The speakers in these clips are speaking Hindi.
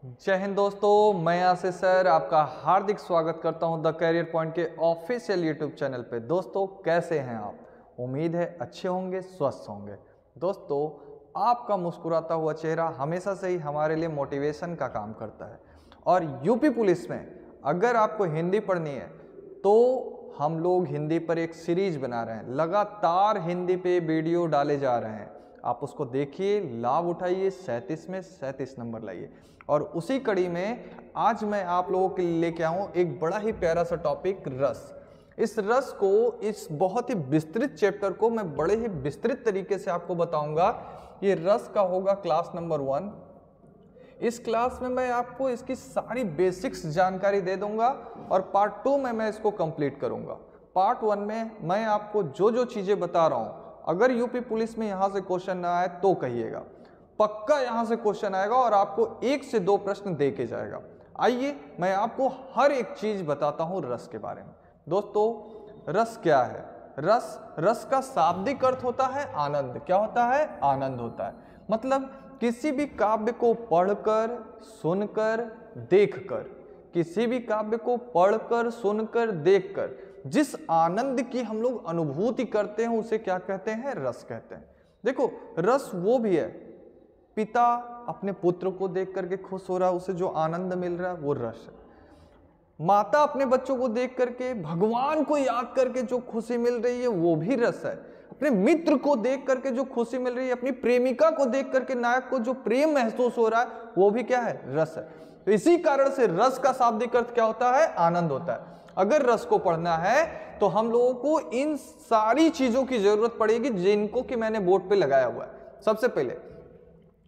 जय हिंद दोस्तों, मैं आशीष सर आपका हार्दिक स्वागत करता हूं द करियर पॉइंट के ऑफिशियल यूट्यूब चैनल पे। दोस्तों कैसे हैं आप? उम्मीद है अच्छे होंगे, स्वस्थ होंगे। दोस्तों आपका मुस्कुराता हुआ चेहरा हमेशा से ही हमारे लिए मोटिवेशन का काम करता है। और यूपी पुलिस में अगर आपको हिंदी पढ़नी है तो हम लोग हिंदी पर एक सीरीज बना रहे हैं, लगातार हिंदी पे वीडियो डाले जा रहे हैं। आप उसको देखिए, लाभ उठाइए, 37 में 37 नंबर लाइए। और उसी कड़ी में आज मैं आप लोगों के लिए लेके आऊँ एक बड़ा ही प्यारा सा टॉपिक, रस। इस रस को, इस बहुत ही विस्तृत चैप्टर को मैं बड़े ही विस्तृत तरीके से आपको बताऊंगा। ये रस का होगा क्लास नंबर 1। इस क्लास में मैं आपको इसकी सारी बेसिक्स जानकारी दे दूंगा और पार्ट 2 में मैं इसको कंप्लीट करूंगा। पार्ट 1 में मैं आपको जो जो चीज़ें बता रहा हूँ, अगर यूपी पुलिस में यहाँ से क्वेश्चन ना आए तो कहिएगा, पक्का यहाँ से क्वेश्चन आएगा और आपको 1 से 2 प्रश्न दे के जाएगा। आइए मैं आपको हर एक चीज़ बताता हूँ रस के बारे में। दोस्तों रस क्या है? रस का शाब्दिक अर्थ होता है आनंद। क्या होता है? आनंद होता है। मतलब किसी भी काव्य को पढ़कर, सुनकर, देखकर, किसी भी काव्य को पढ़कर, सुनकर, देखकर जिस आनंद की हम लोग अनुभूति करते हैं उसे क्या कहते हैं? रस कहते हैं। देखो रस वो भी है, पिता अपने पुत्र को देख करके खुश हो रहा है, उसे जो आनंद मिल रहा है वो रस है। माता अपने बच्चों को देख करके, भगवान को याद करके जो खुशी मिल रही है वो भी रस है। अपने मित्र को देख करके जो खुशी मिल रही है, अपनी प्रेमिका को देख करके नायक को जो प्रेम महसूस हो रहा है वो भी क्या है? रस है। तो इसी कारण से रस का शाब्दिक अर्थ क्या होता है? आनंद होता है। अगर रस को पढ़ना है तो हम लोगों को इन सारी चीजों की जरूरत पड़ेगी जिनको कि मैंने बोर्ड पे लगाया हुआ है। सबसे पहले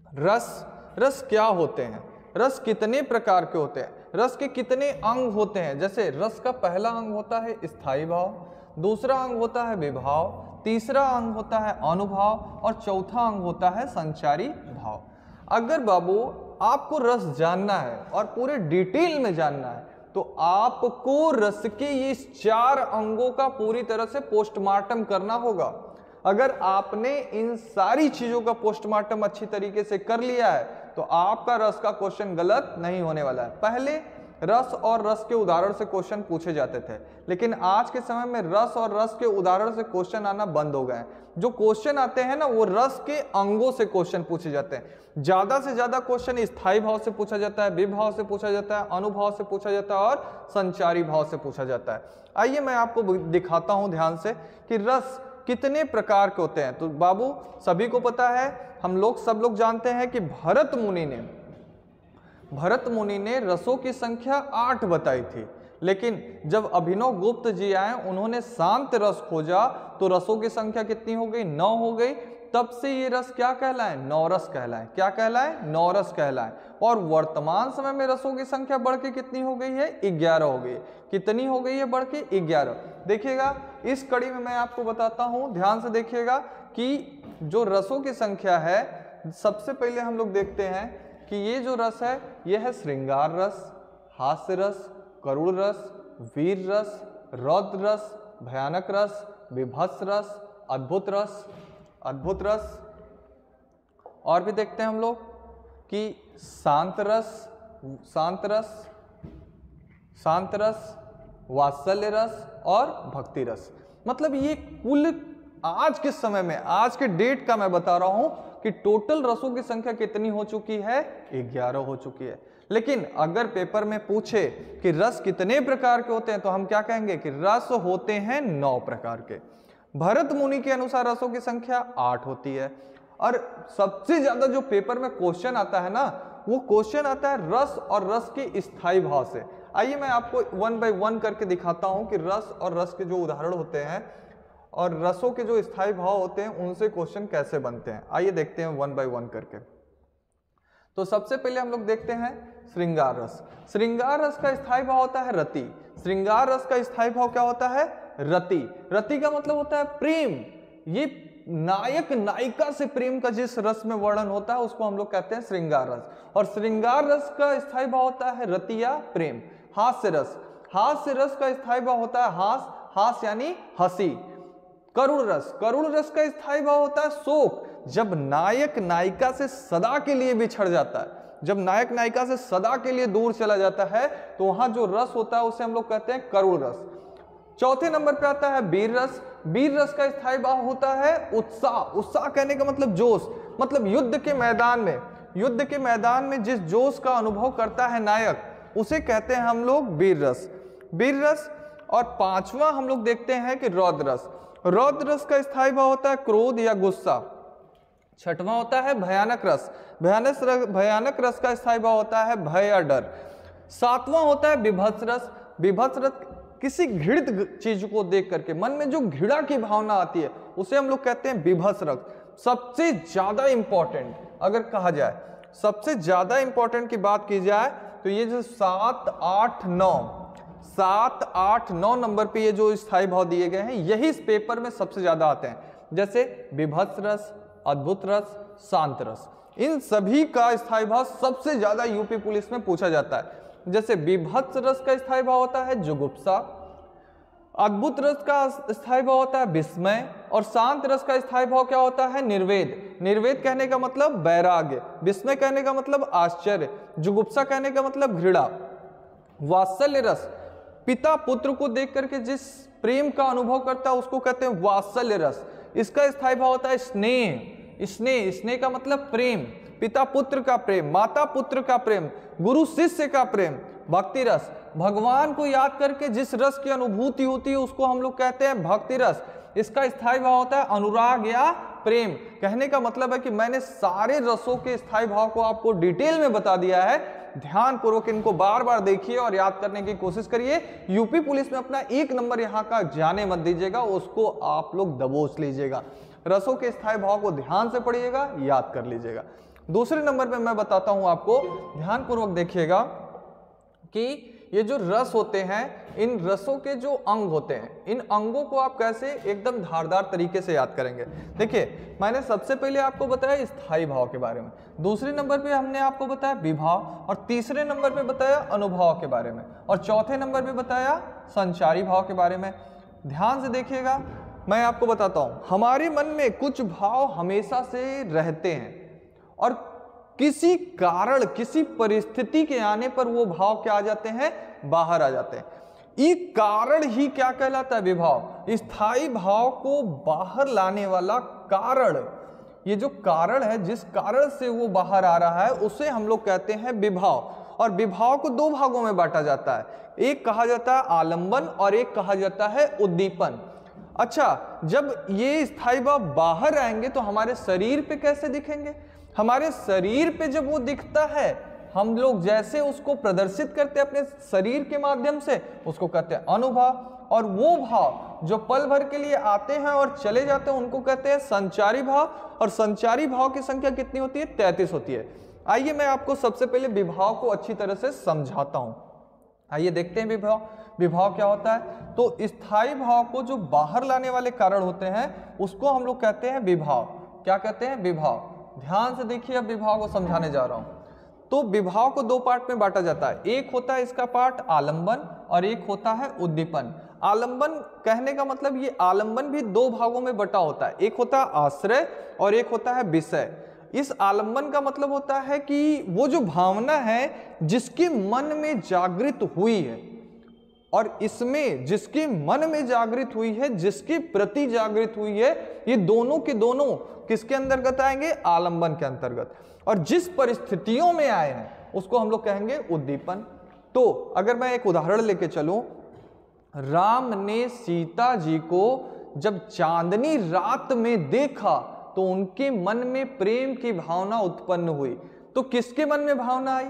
रस क्या होते हैं? रस कितने प्रकार के होते हैं? रस के कितने अंग होते हैं? जैसे रस का पहला अंग होता है स्थायी भाव, दूसरा अंग होता है विभाव, तीसरा अंग होता है अनुभव और चौथा अंग होता है संचारी भाव। अगर बाबू आपको रस जानना है और पूरे डिटेल में जानना है तो आपको रस के इस 4 अंगों का पूरी तरह से पोस्टमार्टम करना होगा। अगर आपने इन सारी चीजों का पोस्टमार्टम अच्छी तरीके से कर लिया है तो आपका रस का क्वेश्चन गलत नहीं होने वाला है। पहले रस और रस के उदाहरण से क्वेश्चन पूछे जाते थे, लेकिन आज के समय में रस और रस के उदाहरण से क्वेश्चन आना बंद हो गए। जो क्वेश्चन आते हैं ना वो रस के अंगों से क्वेश्चन पूछे जाते हैं। ज्यादा से ज्यादा क्वेश्चन स्थायी भाव से पूछा जाता है, विभाव से पूछा जाता है, अनुभव से पूछा जाता है और संचारी भाव से पूछा जाता है। आइए मैं आपको दिखाता हूं ध्यान से कि रस कितने प्रकार के होते हैं। तो बाबू सभी को पता है, सब लोग जानते हैं कि भरत मुनि ने रसों की संख्या 8 बताई थी, लेकिन जब अभिनव गुप्त जी आए उन्होंने शांत रस खोजा तो रसों की संख्या कितनी हो गई? 9 हो गई। तब से ये रस क्या कहलाए? नौरस कहलाए। क्या कहलाए? नौरस कहलाए। और वर्तमान समय में रसों की संख्या बढ़ के कितनी हो गई है? 11 हो गई। कितनी हो गई है बढ़ के? 11। देखिएगा इस कड़ी में मैं आपको बताता हूं, ध्यान से देखिएगा कि जो रसों की संख्या है, सबसे पहले हम लोग देखते हैं कि ये जो रस है यह है श्रृंगार रस, हास्य रस, करुण रस, वीर रस, रौद्र रस, भयानक रस, विभत्स रस, अद्भुत रस। और भी देखते हैं हम लोग कि शांत रस, वात्सल्य रस और भक्ति रस। मतलब ये कुल आज के समय में, आज के डेट का मैं बता रहा हूं कि टोटल रसों की संख्या कितनी हो चुकी है? 11 हो चुकी है। लेकिन अगर पेपर में पूछे कि रस कितने प्रकार के होते हैं तो हम क्या कहेंगे कि रस होते हैं 9 प्रकार के। भरत मुनि के अनुसार रसों की संख्या 8 होती है। और सबसे ज्यादा जो पेपर में क्वेश्चन आता है ना, वो क्वेश्चन आता है रस और रस के स्थायी भाव से। आइए मैं आपको 1 बाय 1 करके दिखाता हूं कि रस और रस के जो उदाहरण होते हैं और रसों के जो स्थायी भाव होते हैं उनसे क्वेश्चन कैसे बनते हैं। आइए देखते हैं 1 बाय 1 करके। तो सबसे पहले हम लोग देखते हैं श्रृंगार रस। श्रृंगार रस का स्थायी भाव होता है रति। श्रृंगार रस का स्थायी भाव क्या होता है? रति। रति का मतलब होता है प्रेम। ये नायक नायिका से प्रेम का जिस रस में वर्णन होता है उसको हम लोग कहते हैं श्रृंगार रस। और श्रृंगार रस का स्थायी भाव होता है रति या प्रेम। हास्य रस का स्थायी भाव होता है हास यानी हंसी। करुण रस का स्थायी भाव होता है शोक। जब नायक नायिका से सदा के लिए बिछड़ जाता है जब नायक नायिका से सदा के लिए दूर चला जाता है तो वहां जो रस होता है उसे हम लोग कहते हैं करुण रस। चौथे नंबर पे आता है वीर रस। वीर रस का स्थायी भाव होता है उत्साह। उत्साह कहने का मतलब जोश, मतलब युद्ध के मैदान में जिस जोश का अनुभव करता है नायक उसे कहते हैं हम लोग वीर रस। वीर रस। और पांचवा हम लोग देखते हैं कि रौद्र रस। रौद्र रस का स्थायी भाव होता है क्रोध या गुस्सा। छठवां होता है भयानक रस। भयानक रस का स्थायी भाव होता है भय या डर। सातवां होता है विभत्स रस। विभत्स रस किसी घृणित चीज को देख करके मन में जो घृणा की भावना आती है उसे हम लोग कहते हैं विभत्स रस। सबसे ज्यादा इंपॉर्टेंट अगर कहा जाए, सबसे ज्यादा इंपॉर्टेंट की बात की जाए तो ये जो 7, 8, 9 नंबर पे ये जो स्थायी भाव दिए गए हैं यही इस पेपर में सबसे ज्यादा आते हैं, जैसे विभत्स रस, अद्भुत रस, शांत रस। इन सभी का स्थायी भाव सबसे ज्यादा यूपी पुलिस में पूछा जाता है। जैसे विभत्स रस का स्थायी भाव होता है जुगुप्सा, अद्भुत रस का स्थायी भाव होता है विस्मय, और शांत रस का स्थायी भाव क्या होता है निर्वेद। निर्वेद कहने का मतलब वैराग्य, विस्मय कहने का मतलब आश्चर्य, जुगुप्सा कहने का मतलब घृणा। वात्सल्य रस पिता पुत्र को देख करके जिस प्रेम का अनुभव करता है उसको कहते हैं वात्सल्य रस। इसका स्थायी भाव होता है स्नेह। स्नेह का मतलब प्रेम, पिता पुत्र का प्रेम, माता पुत्र का प्रेम, गुरु शिष्य का प्रेम। भक्ति रस भगवान को याद करके जिस रस की अनुभूति होती है उसको हम लोग कहते हैं भक्ति रस। इसका स्थायी भाव होता है अनुराग या प्रेम। कहने का मतलब है कि मैंने सारे रसों के स्थायी भाव को आपको डिटेल में बता दिया है। ध्यान पूर्वक इनको बार बार देखिए और याद करने की कोशिश करिए। यूपी पुलिस में अपना 1 नंबर यहाँ का जाने मत दीजिएगा, उसको आप लोग दबोच लीजिएगा। रसों के स्थायी भाव को ध्यान से पढ़िएगा, याद कर लीजिएगा। दूसरे नंबर पे मैं बताता हूं आपको, ध्यान पूर्वक देखिएगा कि ये जो रस होते हैं इन रसों के जो अंग होते हैं इन अंगों को आप कैसे एकदम धारदार तरीके से याद करेंगे। देखिए मैंने सबसे पहले आपको बताया स्थायी भाव के बारे में, दूसरे नंबर पे हमने आपको बताया विभाव, और तीसरे नंबर पे बताया अनुभव के बारे में, और चौथे नंबर पे बताया संचारी भाव के बारे में। ध्यान से देखिएगा, मैं आपको बताता हूं हमारे मन में कुछ भाव हमेशा से रहते हैं और किसी कारण किसी परिस्थिति के आने पर वो भाव क्या आ जाते हैं, बाहर आ जाते हैं। ये कारण ही क्या कहलाता है, विभाव। स्थायी भाव को बाहर लाने वाला कारण, ये जो कारण है जिस कारण से वो बाहर आ रहा है उसे हम लोग कहते हैं विभाव। और विभाव को 2 भागों में बांटा जाता है, एक कहा जाता है आलंबन और एक कहा जाता है उद्दीपन। अच्छा, जब ये स्थायी भाव बाहर आएंगे तो हमारे शरीर पे कैसे दिखेंगे? हमारे शरीर पे जब वो दिखता है हम लोग जैसे उसको प्रदर्शित करते हैं अपने शरीर के माध्यम से उसको कहते हैं अनुभव, और वो भाव जो पल भर के लिए आते हैं और चले जाते हैं उनको कहते हैं संचारी भाव। और संचारी भाव की संख्या कितनी होती है, 33 होती है। आइए मैं आपको सबसे पहले विभाव को अच्छी तरह से समझाता हूं। आइए देखते हैं विभाव क्या होता है। तो स्थायी भाव को जो बाहर लाने वाले कारण होते हैं उसको हम लोग कहते हैं विभाव। क्या कहते हैं, विभाव। ध्यान से देखिए, अब विभाव को समझाने जा रहा हूं। तो विभाव को 2 पार्ट में बांटा जाता है, एक होता है इसका पार्ट आलंबन और एक होता है उद्दीपन। आलंबन कहने का मतलब ये आलंबन भी 2 भागों में बटा होता है, एक होता है आश्रय और एक होता है विषय। इस आलंबन का मतलब होता है कि वो जो भावना है जिसके मन में जागृत हुई है, और इसमें जिसके मन में जागृत हुई है, जिसके प्रति जागृत हुई है, ये दोनों के दोनों किसके अंतर्गत आएंगे, आलंबन के अंतर्गत। और जिस परिस्थितियों में आए हैं उसको हम लोग कहेंगे उद्दीपन। तो अगर मैं एक उदाहरण लेके चलूं, राम ने सीता जी को जब चांदनी रात में देखा तो उनके मन में प्रेम की भावना उत्पन्न हुई। तो किसके मन में भावना आई,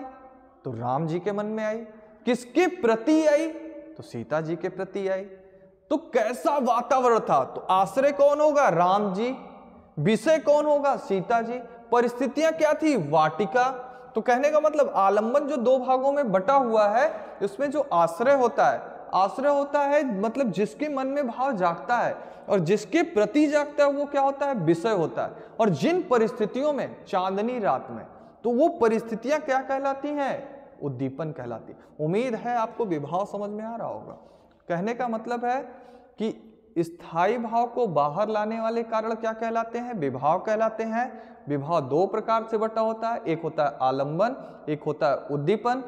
तो राम जी के मन में आई। किसके प्रति आई, तो सीता जी के प्रति आई। तो कैसा वातावरण था, तो आश्रय कौन होगा, राम जी। विषय कौन होगा, सीता जी। परिस्थितियां क्या थी, वाटिका। तो कहने का मतलब आलंबन जो 2 भागों में बटा हुआ है उसमें जो आश्रय होता है मतलब जिसके मन में भाव जागता है, और जिसके प्रति जागता है वो क्या होता है, विषय होता है। और जिन परिस्थितियों में, चांदनी रात में, तो वो परिस्थितियां क्या कहलाती हैं, उद्दीपन कहलाती। उम्मीद है आपको विभाव समझ में आ रहा होगा। कहने का मतलब है कि स्थायी भाव को बाहर लाने वाले कारण क्या कहलाते हैं? विभाव कहलाते हैं। विभाव दो प्रकार से बटा होता है, एक होता है आलंबन, एक होता है उद्दीपन।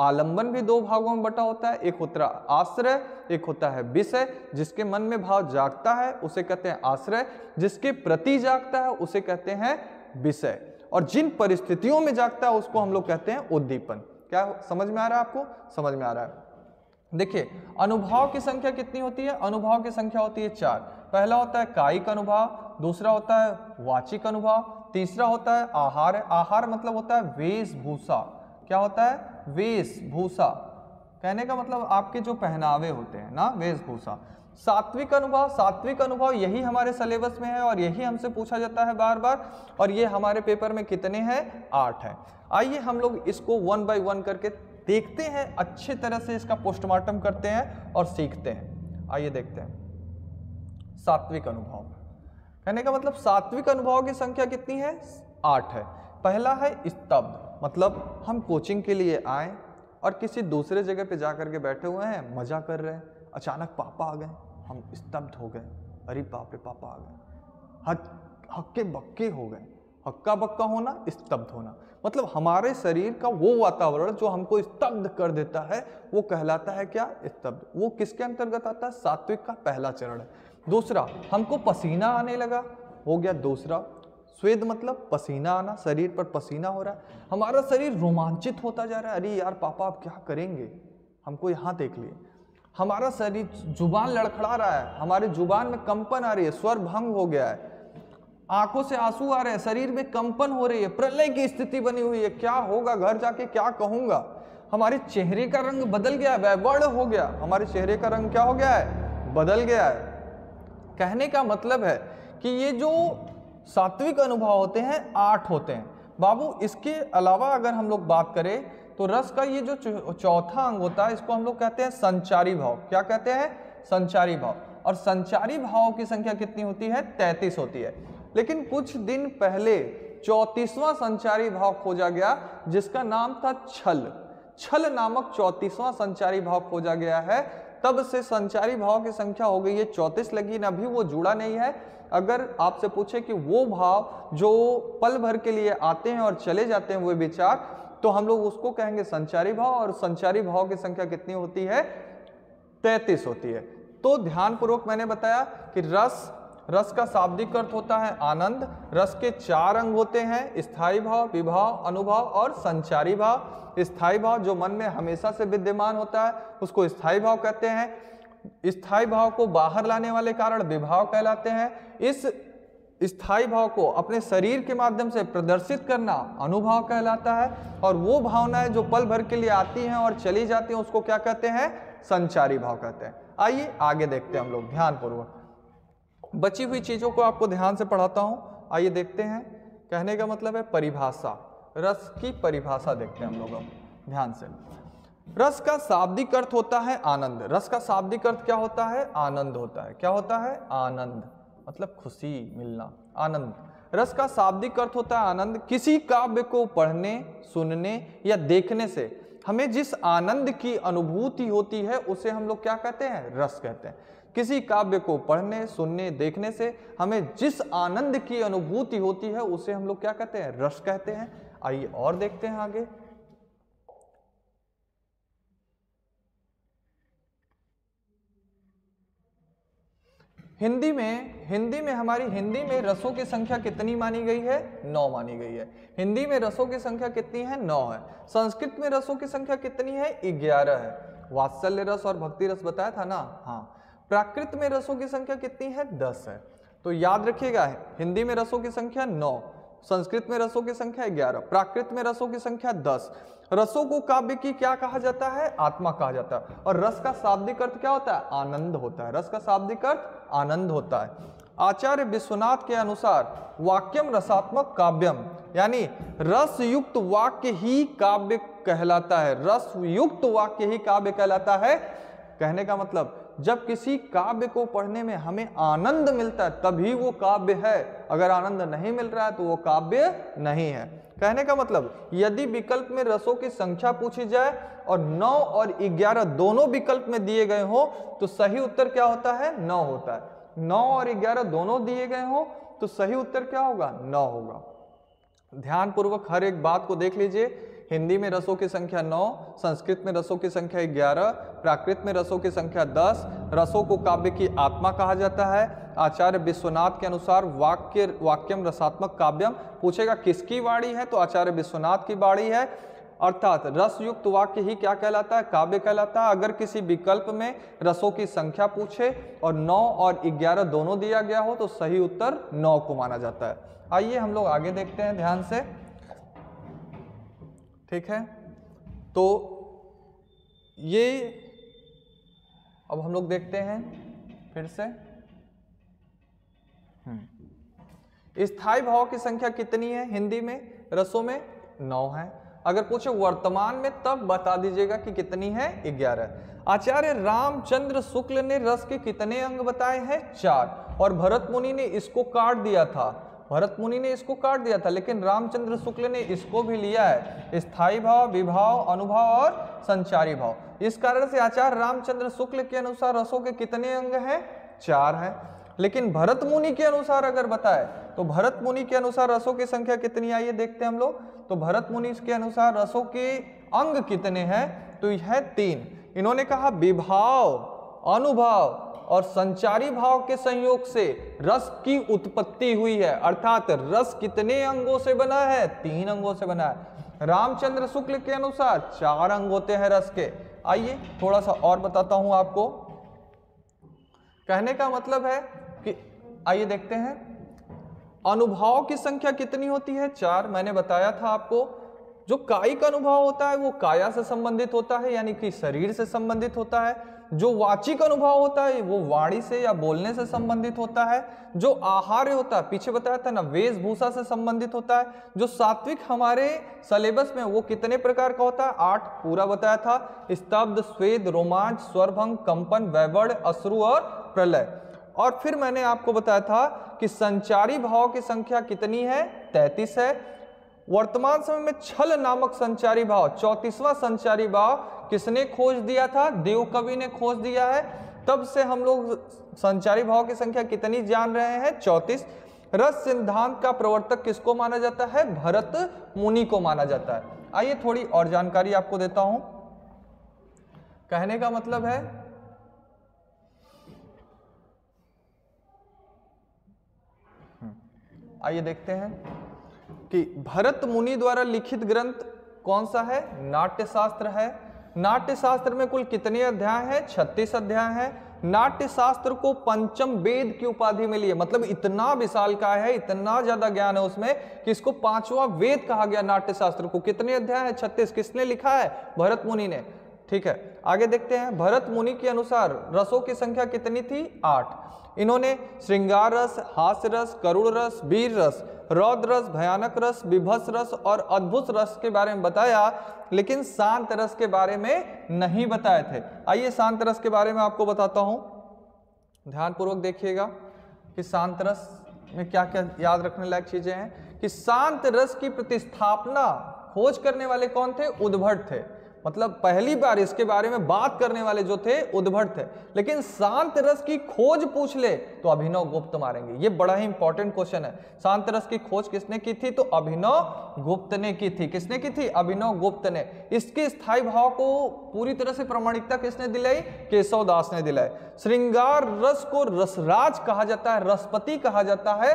आलंबन भी दो भागों में बटा होता है, एक होता है आश्रय, एक होता है विषय। जिसके मन में भाव जागता है उसे कहते हैं आश्रय, जिसके प्रति जागता है उसे कहते हैं विषय, और जिन परिस्थितियों में जागता है उसको हम लोग कहते हैं उद्दीपन। क्या समझ में आ रहा है आपको? समझ में आ रहा है। देखिए अनुभव की संख्या कितनी होती है? अनुभव की संख्या होती है 4। पहला होता है कायिक अनुभव, दूसरा होता है वाचिक अनुभव, तीसरा होता है आहार। आहार मतलब होता है वेशभूषा। क्या होता है? वेशभूषा। कहने का मतलब आपके जो पहनावे होते हैं ना, वेशभूषा। सात्विक अनुभव, सात्विक अनुभव यही हमारे सिलेबस में है और यही हमसे पूछा जाता है बार बार, और ये हमारे पेपर में कितने हैं? 8 हैं। आइए हम लोग इसको 1 बाय 1 करके देखते हैं, अच्छे तरह से इसका पोस्टमार्टम करते हैं और सीखते हैं। आइए देखते हैं। सात्विक अनुभव, कहने का मतलब सात्विक अनुभव की संख्या कितनी है? 8 है। पहला है स्तब्ध, मतलब हम कोचिंग के लिए आए और किसी दूसरे जगह पे जाकर के बैठे हुए हैं, मजा कर रहे हैं, अचानक पापा आ गए, हम स्तब्ध हो गए। अरे बाप रे, पापा आ गए, हक्के बक्के हो गए। हक्का बक्का होना, स्तब्ध होना, मतलब हमारे शरीर का वो वातावरण जो हमको स्तब्ध कर देता है वो कहलाता है क्या? स्तब्ध। वो किसके अंतर्गत आता है? सात्विक का पहला चरण है। दूसरा, हमको पसीना आने लगा, हो गया दूसरा। स्वेद मतलब पसीना आना, शरीर पर पसीना हो रहा है, हमारा शरीर रोमांचित होता जा रहा है। अरे यार पापा आप क्या करेंगे, हमको यहाँ देख लिए। हमारा शरीर, जुबान लड़खड़ा रहा है, हमारे जुबान में कंपन आ रही है, स्वर भंग हो गया है, आंखों से आंसू आ रहे हैं, शरीर में कंपन हो रही है, प्रलय की स्थिति बनी हुई है, क्या होगा, घर जाके क्या कहूंगा। हमारे चेहरे का रंग बदल गया है, वैवर्ण हो गया, हमारे चेहरे का रंग क्या हो गया है? बदल गया है। कहने का मतलब है कि ये जो सात्विक अनुभव होते हैं 8 होते हैं बाबू। इसके अलावा अगर हम लोग बात करें तो रस का ये जो चौथा अंग होता है इसको हम लोग कहते हैं संचारी भाव। क्या कहते हैं? संचारी भाव। और संचारी भाव की संख्या कितनी होती है? 33 होती है। लेकिन कुछ दिन पहले 34वां संचारी भाव खोजा गया जिसका नाम था छल। छल नामक 34वां संचारी भाव खोजा गया है, तब से संचारी भाव की संख्या हो गई है 34, लेकिन अभी वो जुड़ा नहीं है। अगर आपसे पूछे कि वो भाव जो पल भर के लिए आते हैं और चले जाते हैं, वो विचार, तो हम लोग उसको कहेंगे संचारी भाव। और संचारी भाव की संख्या कितनी होती है? 33 होती है। तो ध्यानपूर्वक मैंने बताया कि रस का शाब्दिक अर्थ होता है आनंद। रस के 4 अंग होते हैं, स्थायी भाव, विभाव, अनुभव और संचारी भाव। स्थायी भाव जो मन में हमेशा से विद्यमान होता है उसको स्थायी भाव कहते हैं। स्थायी भाव को बाहर लाने वाले कारण विभाव कहलाते हैं। इस स्थायी भाव को अपने शरीर के माध्यम से प्रदर्शित करना अनुभव कहलाता है। और वो भावनाएं जो पल भर के लिए आती हैं और चली जाती हैं उसको क्या कहते हैं? संचारी भाव कहते हैं। आइए आगे देखते हैं हम लोग ध्यानपूर्वक। बची हुई चीजों को आपको ध्यान से पढ़ाता हूं, आइए देखते हैं। कहने का मतलब है परिभाषा, रस की परिभाषा देखते हैं हम लोग अब ध्यान से। रस का शाब्दिक अर्थ होता है आनंद। रस का शाब्दिक अर्थ क्या होता है? आनंद होता है। क्या होता है? आनंद, मतलब खुशी मिलना, आनंद। रस का शाब्दिक अर्थ होता है आनंद। किसी काव्य को पढ़ने, सुनने या देखने से हमें जिस आनंद की अनुभूति होती है उसे हम लोग क्या कहते हैं? रस कहते हैं। किसी काव्य को पढ़ने, सुनने, देखने से हमें जिस आनंद की अनुभूति होती है उसे हम लोग क्या कहते हैं? रस कहते हैं। आइए और देखते हैं आगे। हिंदी में हमारी हिंदी में रसों की संख्या कितनी मानी गई है? 9 मानी गई है। हिंदी में रसों की संख्या कितनी है? 9 है। संस्कृत में रसों की संख्या कितनी है? 11 है। वात्सल्य रस और भक्ति रस बताया था ना? हाँ। प्राकृत में रसों की संख्या कितनी है? 10 है। तो याद रखिएगा, हिंदी में रसों की संख्या 9, संस्कृत में रसों की संख्या 11, प्राकृत में रसों की संख्या 10। रसों को काव्य की क्या कहा जाता है? आत्मा कहा जाता है। और रस का शाब्दिक अर्थ क्या होता है? आनंद होता है। रस का शाब्दिक अर्थ आनंद होता है। आचार्य विश्वनाथ के अनुसार वाक्यम रसात्मक काव्यम, यानी रस युक्त वाक्य ही काव्य कहलाता है। रस युक्त वाक्य ही काव्य कहलाता है। कहने का मतलब जब किसी काव्य को पढ़ने में हमें आनंद मिलता है तभी वो काव्य है। अगर आनंद नहीं मिल रहा है तो वो काव्य नहीं है। कहने का मतलब यदि विकल्प में रसों की संख्या पूछी जाए और 9 और 11 दोनों विकल्प में दिए गए हो तो सही उत्तर क्या होता है? 9 होता है। 9 और 11 दोनों दिए गए हो तो सही उत्तर क्या होगा? 9 होगा। ध्यान पूर्वक हर एक बात को देख लीजिए। हिंदी में रसों की संख्या 9, संस्कृत में रसों की संख्या 11, प्राकृत में रसों की संख्या 10। रसों को काव्य की आत्मा कहा जाता है। आचार्य विश्वनाथ के अनुसार वाक्यम रसात्मक काव्यम। पूछेगा किसकी वाणी है तो आचार्य विश्वनाथ की वाणी है। अर्थात रस युक्त वाक्य ही क्या कहलाता है? काव्य कहलाता है। अगर किसी विकल्प में रसों की संख्या पूछे और 9 और 11 दोनों दिया गया हो तो सही उत्तर 9 को माना जाता है। आइए हम लोग आगे देखते हैं ध्यान से, ठीक है। तो ये अब हम लोग देखते हैं फिर से, स्थायी भाव की संख्या कितनी है हिंदी में? रसों में 9 है। अगर पूछे वर्तमान में तब बता दीजिएगा कि कितनी है? 11। आचार्य रामचंद्र शुक्ल ने रस के कितने अंग बताए हैं? 4। और भरत मुनि ने इसको काट दिया था, भरत मुनि ने इसको काट दिया था, लेकिन रामचंद्र शुक्ल ने इसको भी लिया है, स्थायी भाव, विभाव, अनुभाव और संचारी भाव। इस कारण से आचार्य रामचंद्र शुक्ल के अनुसार रसों के कितने अंग हैं? 4 हैं। लेकिन भरत मुनि के अनुसार अगर बताए तो भरत मुनि के अनुसार रसों की संख्या कितनी? आइए देखते हैं हम लोग। तो भरत मुनि के अनुसार रसों के अंग कितने हैं? तो यह 3। इन्होंने कहा विभाव, अनुभव और संचारी भाव के संयोग से रस की उत्पत्ति हुई है। अर्थात रस कितने अंगों से बना है? 3 अंगों से बना है। रामचंद्र शुक्ल के अनुसार 4 अंग होते हैं रस के। आइए थोड़ा सा और बताता हूं आपको। कहने का मतलब है कि आइए देखते हैं, अनुभव की संख्या कितनी होती है? 4। मैंने बताया था आपको। जो कायिक अनुभव होता है वो काया से संबंधित होता है, यानी कि शरीर से संबंधित होता है। जो वाचिक अनुभव होता है वो वाणी से या बोलने से संबंधित होता है। जो आहार्य होता है, पीछे बताया था ना, वेशभूषा से संबंधित होता है। जो सात्विक हमारे सिलेबस में वो कितने प्रकार का होता है? 8 पूरा बताया था। स्तब्ध, स्वेद, रोमांच, स्वरभंग, कंपन, वैवड़, अश्रु और प्रलय। और फिर मैंने आपको बताया था कि संचारी भाव की संख्या कितनी है? 33 है। वर्तमान समय में छल नामक संचारी भाव, 34वां संचारी भाव किसने खोज दिया था? देवकवि ने खोज दिया है। तब से हम लोग संचारी भाव की संख्या कितनी जान रहे हैं? 34। रस सिद्धांत का प्रवर्तक किसको माना जाता है? भरत मुनि को माना जाता है। आइए थोड़ी और जानकारी आपको देता हूं। कहने का मतलब है आइए देखते हैं कि भरत मुनि द्वारा लिखित ग्रंथ कौन सा है? नाट्य शास्त्र है। नाट्य शास्त्र में कुल कितने अध्याय हैं? 36 अध्याय हैं। नाट्य शास्त्र को पंचम वेद की उपाधि मिली है, मतलब इतना विशालकाय है, इतना ज्यादा ज्ञान है उसमें कि इसको 5वां वेद कहा गया नाट्य शास्त्र को। कितने अध्याय है? 36। किसने लिखा है? भरत मुनि ने। ठीक है, आगे देखते हैं। भरत मुनि के अनुसार रसों की संख्या कितनी थी? 8। इन्होंने श्रृंगार रस, हास्य रस, करुण रस, वीर रस, रौद्र रस, भयानक रस, विभत्स रस और अद्भुत रस के बारे में बताया, लेकिन शांत रस के बारे में नहीं बताए थे। आइए शांत रस के बारे में आपको बताता हूं, ध्यानपूर्वक देखिएगा कि शांत रस में क्या क्या याद रखने लायक चीजें हैं। कि शांत रस की प्रतिस्थापना खोज करने वाले कौन थे? उद्भट थे। मतलब पहली बार इसके बारे में बात करने वाले जो थे उद्भट थे। लेकिन शांत रस की खोज पूछ ले तो अभिनव गुप्त मारेंगे। ये बड़ा ही इंपॉर्टेंट क्वेश्चन है। शांत रस की खोज किसने की थी? तो अभिनव गुप्त ने की थी। किसने की थी? अभिनव गुप्त ने। इसके स्थायी भाव को पूरी तरह से प्रामाणिकता किसने दिलाई? केशव दास ने दिलाई। श्रृंगार रस को रसराज कहा जाता है, रसपति कहा जाता है।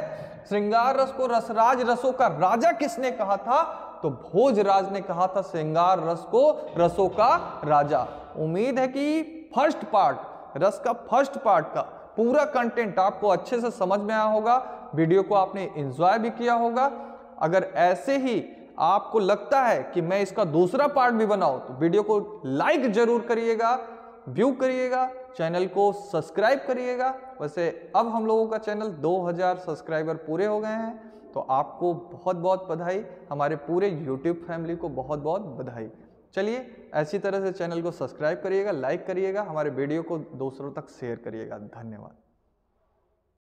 श्रृंगार रस को रसराज, रसों का राजा किसने कहा था? तो भोजराज ने कहा था श्रृंगार रस को रसों का राजा। उम्मीद है कि फर्स्ट पार्ट, रस का फर्स्ट पार्ट का पूरा कंटेंट आपको अच्छे से समझ में आया होगा। वीडियो को आपने एंजॉय भी किया होगा। अगर ऐसे ही आपको लगता है कि मैं इसका दूसरा पार्ट भी बनाऊं तो वीडियो को लाइक जरूर करिएगा, व्यू करिएगा, चैनल को सब्सक्राइब करिएगा। वैसे अब हम लोगों का चैनल 2000 सब्सक्राइबर पूरे हो गए हैं, तो आपको बहुत बहुत बधाई। हमारे पूरे YouTube फैमिली को बहुत बहुत बधाई। चलिए ऐसी तरह से चैनल को सब्सक्राइब करिएगा, लाइक करिएगा, हमारे वीडियो को दूसरों तक शेयर करिएगा। धन्यवाद।